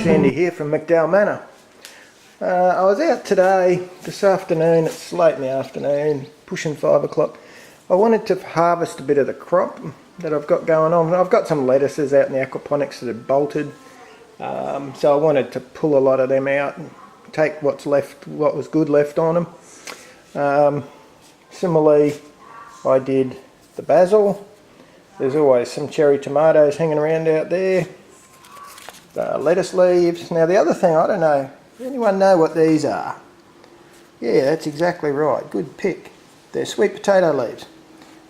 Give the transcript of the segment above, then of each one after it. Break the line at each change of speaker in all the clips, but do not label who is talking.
Sandy here from McDowell Manor. I was out today, this afternoon, it's late in the afternoon, pushing 5 o'clock. I wanted to harvest a bit of the crop that I've got going on. I've got some lettuces out in the aquaponics that have bolted, so I wanted to pull a lot of them out and take what's left, what was good left on them. Similarly, I did the basil. There's always some cherry tomatoes hanging around out there. Lettuce leaves. Now the other thing, I don't know, anyone know what these are? Yeah, that's exactly right, good pick. They're sweet potato leaves.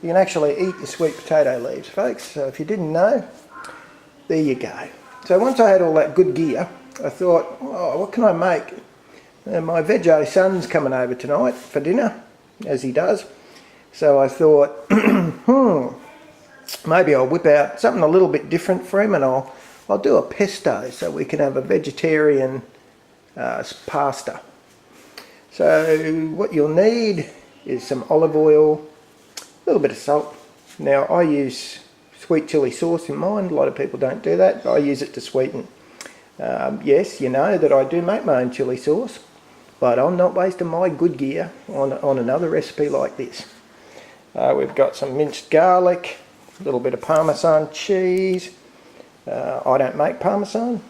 You can actually eat your sweet potato leaves, folks, so if you didn't know, there you go. So once I had all that good gear, I thought, oh, what can I make? My veggie son's coming over tonight for dinner, as he does, so I thought, maybe I'll whip out something a little bit different for him, and I'll do a pesto so we can have a vegetarian pasta. So what you'll need is some olive oil, a little bit of salt. Now I use sweet chili sauce in mine. A lot of people don't do that. I use it to sweeten. Yes, you know that I do make my own chili sauce, but I'm not wasting my good gear on another recipe like this. We've got some minced garlic, a little bit of Parmesan cheese. I don't make Parmesan,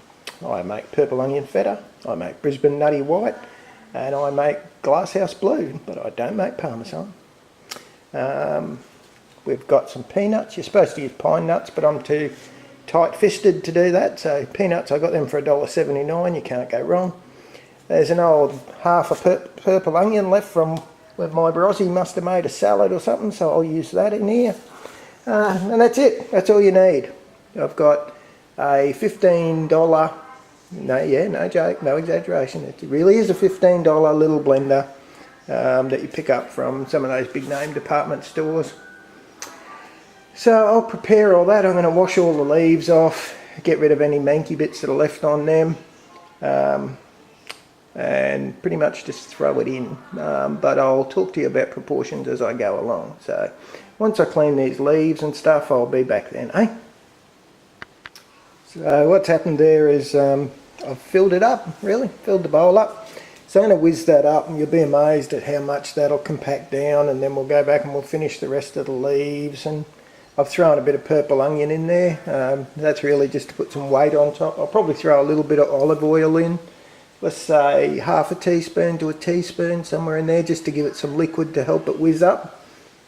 I make purple onion feta, I make Brisbane nutty white, and I make glasshouse blue, but I don't make Parmesan. We've got some peanuts. You're supposed to use pine nuts, but I'm too tight-fisted to do that, so peanuts, I got them for $1.79, you can't go wrong. There's an old half a purple onion left from where my Brozzy must have made a salad or something, so I'll use that in here. And that's it, that's all you need. I've got a $15, no joke, no exaggeration, it really is a $15 little blender that you pick up from some of those big name department stores. So I'll prepare all that. I'm going to wash all the leaves off, get rid of any manky bits that are left on them, and pretty much just throw it in. But I'll talk to you about proportions as I go along. So once I clean these leaves and stuff, I'll be back then, eh? So what's happened there is I've filled it up, really, filled the bowl up. So I'm going to whiz that up and you'll be amazed at how much that'll compact down, and then we'll go back and we'll finish the rest of the leaves. And I've thrown a bit of purple onion in there. That's really just to put some weight on top. I'll probably throw a little bit of olive oil in. Let's say half a teaspoon to a teaspoon, somewhere in there, just to give it some liquid to help it whiz up.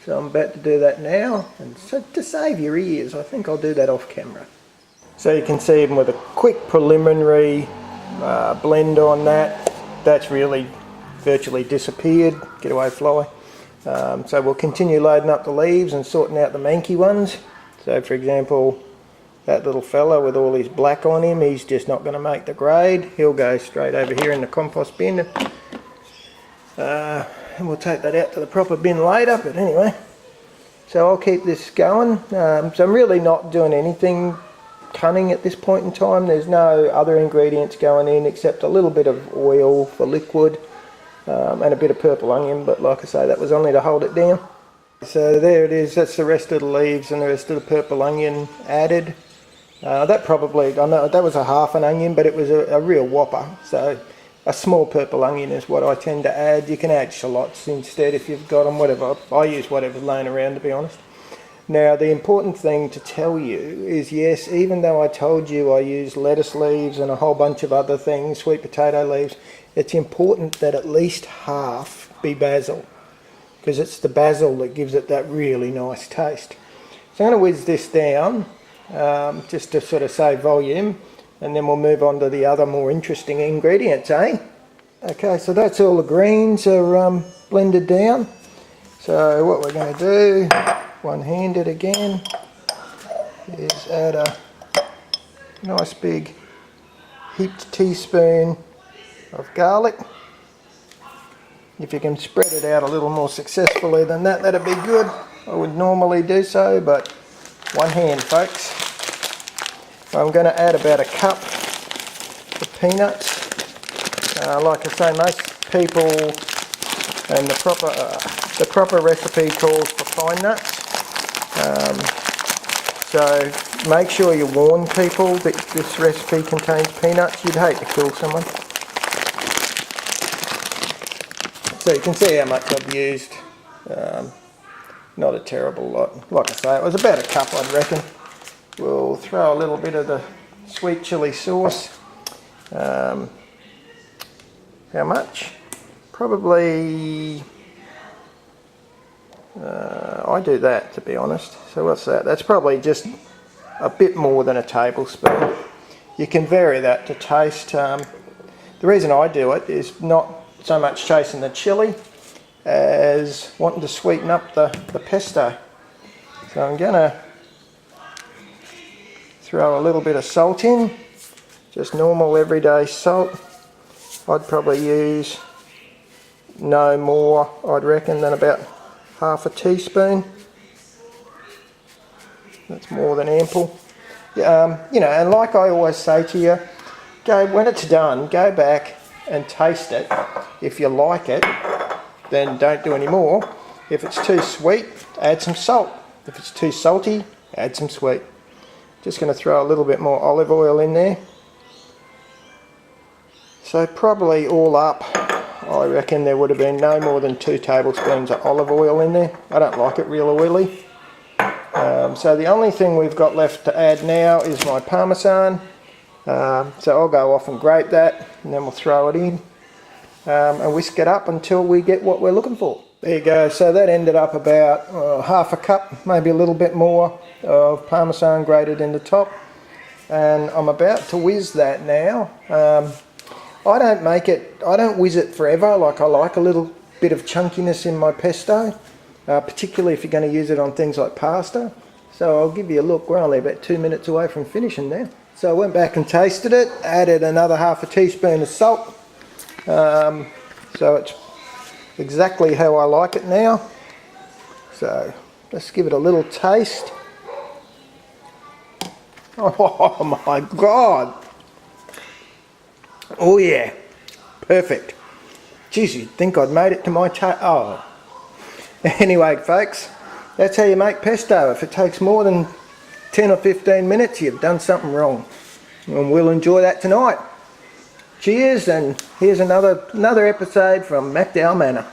So I'm about to do that now. And so to save your ears, I think I'll do that off camera. So you can see even with a quick preliminary blend on that, that's really virtually disappeared. Get away, fly. So we'll continue loading up the leaves and sorting out the manky ones. So for example, that little fella with all his black on him, he's just not going to make the grade. He'll go straight over here in the compost bin. And we'll take that out to the proper bin later, but anyway. So I'll keep this going. So I'm really not doing anything cunning at this point in time. There's no other ingredients going in except a little bit of oil for liquid and a bit of purple onion, but like I say, that was only to hold it down. So there it is, that's the rest of the leaves and the rest of the purple onion added. That probably, I know that was a half an onion, but it was a real whopper, so a small purple onion is what I tend to add. You can add shallots instead if you've got them, whatever. I use whatever's laying around, to be honest. Now the important thing to tell you is, yes, even though I told you I use lettuce leaves and a whole bunch of other things, sweet potato leaves, it's important that at least half be basil, because it's the basil that gives it that really nice taste. So I'm going to whiz this down just to sort of save volume, and then we'll move on to the other more interesting ingredients, eh? Okay, so that's all the greens are blended down. So what we're going to do, one-handed again, is add a nice big heaped teaspoon of garlic. If you can spread it out a little more successfully than that, that'd be good. I would normally do so, but one hand, folks. I'm going to add about a cup of peanuts. Like I say, most people, and the proper recipe calls for pine nuts. So make sure you warn people that this recipe contains peanuts. You'd hate to kill someone. So you can see how much I've used. Not a terrible lot. Like I say, it was about a cup, I'd reckon. We'll throw a little bit of the sweet chili sauce. How much? Probably, I do that, to be honest. So what's that? That's probably just a bit more than a tablespoon. You can vary that to taste. The reason I do it is not so much chasing the chili as wanting to sweeten up the pesto. So I'm going to throw a little bit of salt in, just normal everyday salt. I'd probably use no more, I'd reckon, than about half a teaspoon. That's more than ample. You know, and like I always say to you, when it's done, go back and taste it. If you like it, then don't do any more. If it's too sweet, add some salt. If it's too salty, add some sweet. Just going to throw a little bit more olive oil in there. So probably all up, I reckon there would have been no more than 2 tablespoons of olive oil in there. I don't like it real oily. So the only thing we've got left to add now is my Parmesan. So I'll go off and grate that, and then we'll throw it in and whisk it up until we get what we're looking for. There you go. So that ended up about half a cup, maybe a little bit more, of Parmesan grated in the top. And I'm about to whiz that now. I don't whiz it forever. Like, I like a little bit of chunkiness in my pesto, particularly if you're going to use it on things like pasta. So I'll give you a look. We're only about 2 minutes away from finishing now. So I went back and tasted it, added another half a teaspoon of salt. So it's exactly how I like it now. So let's give it a little taste. Oh my God. Oh yeah, perfect. Geez, you'd think I'd made it to my oh. Anyway, folks, that's how you make pesto. If it takes more than 10 or 15 minutes, you've done something wrong. And we'll enjoy that tonight. Cheers, and here's another episode from MacDowell Manor.